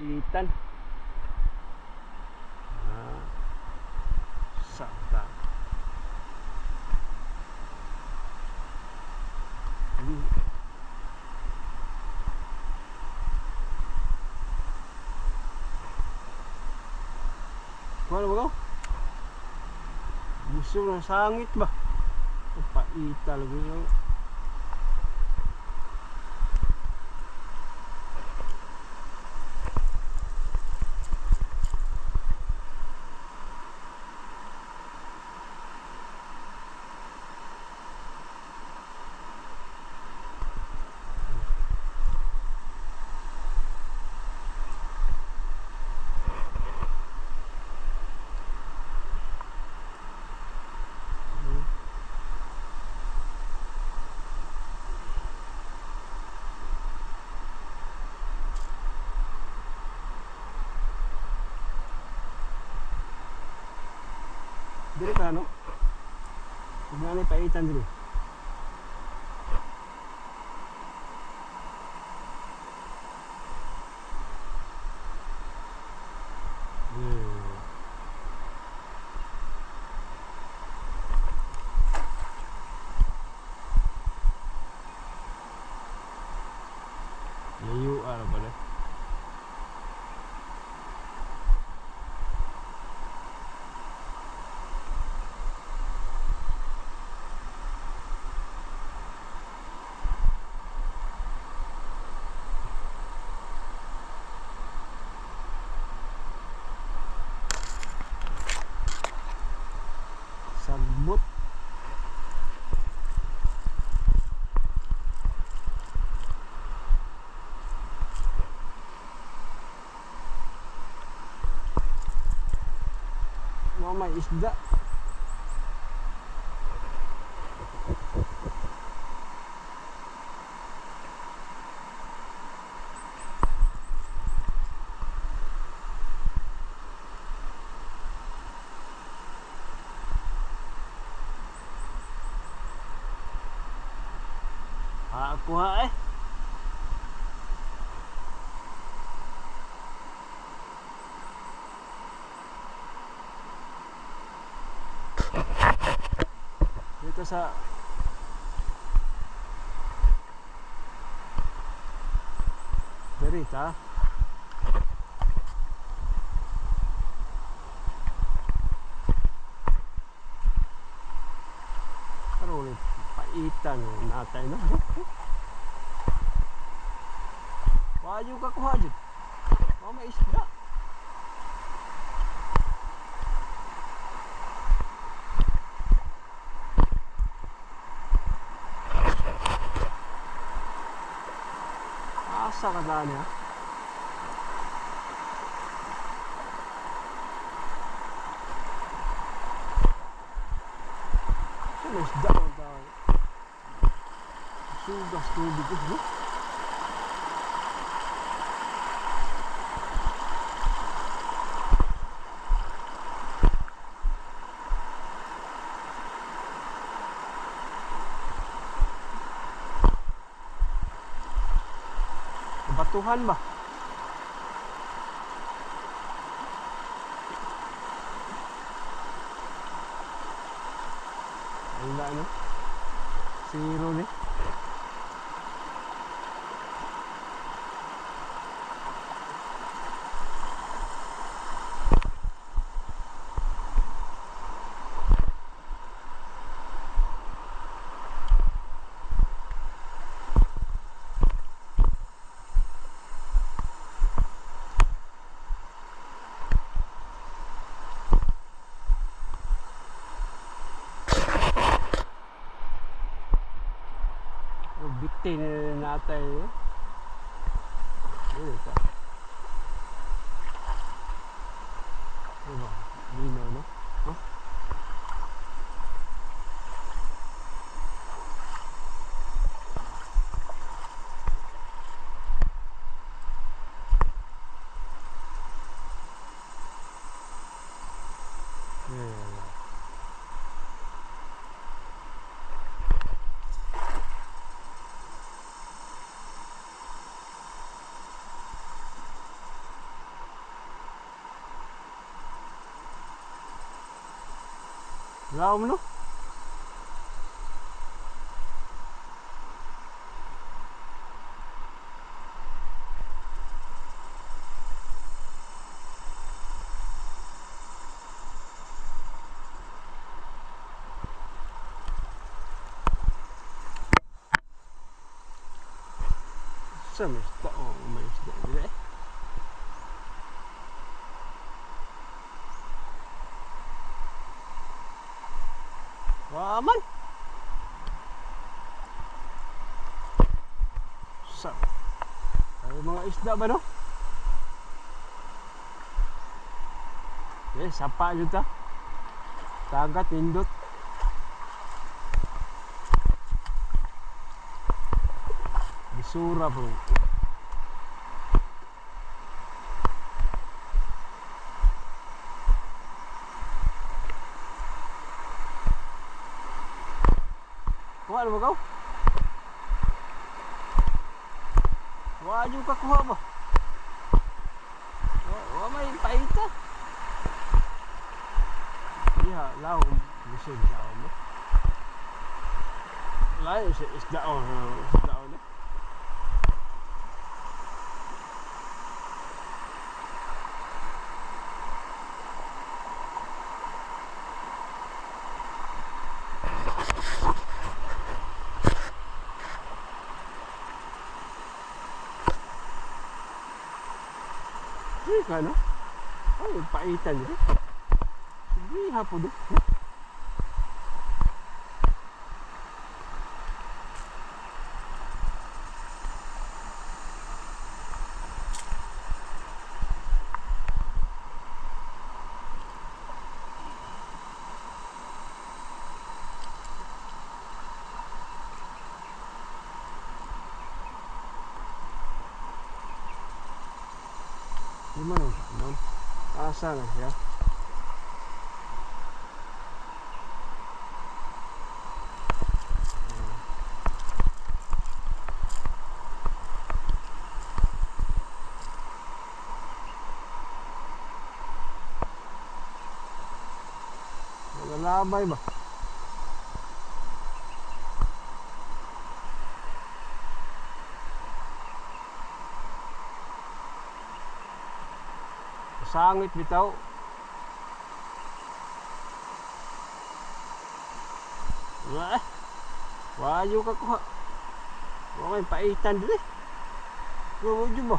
paitan. Sakta. Mana ba kau? Musuh ng sangit ba? Paita lagi yun. Dili ka no? Tignan ni paitan dili. Layu ah pala. Sagbot. Mama isda. Aku ha eh. Dito sa Berita. Pero paitan natay no. Waju ka kuha jud. Mama isda. Asa ka daan ya? Sino isda ang daan? Sugas tubig ko. Batuhan ba? Wala no? Zero ni. Bikti na natay. Ito. Diba? Linaw, no? Huh? Laom no. Semesta may isda dili. Waman. Sa. Ay mga isda ba no? Sapa jud ta. Dagat nindot. Bisura bro. Kuha na ba kau? Wah juga kuha ba? Wah may paita. Iya, laom mesin laom. Lain isda on, isda on. Ano? Ay, paitan dito. Hindi hapon doon. Gimana non? Asa na siya? Nalamay ba? Sangit bitaw. Wah. Wayo ka kuha. Wa may paitan dili. Wa mo jud ba?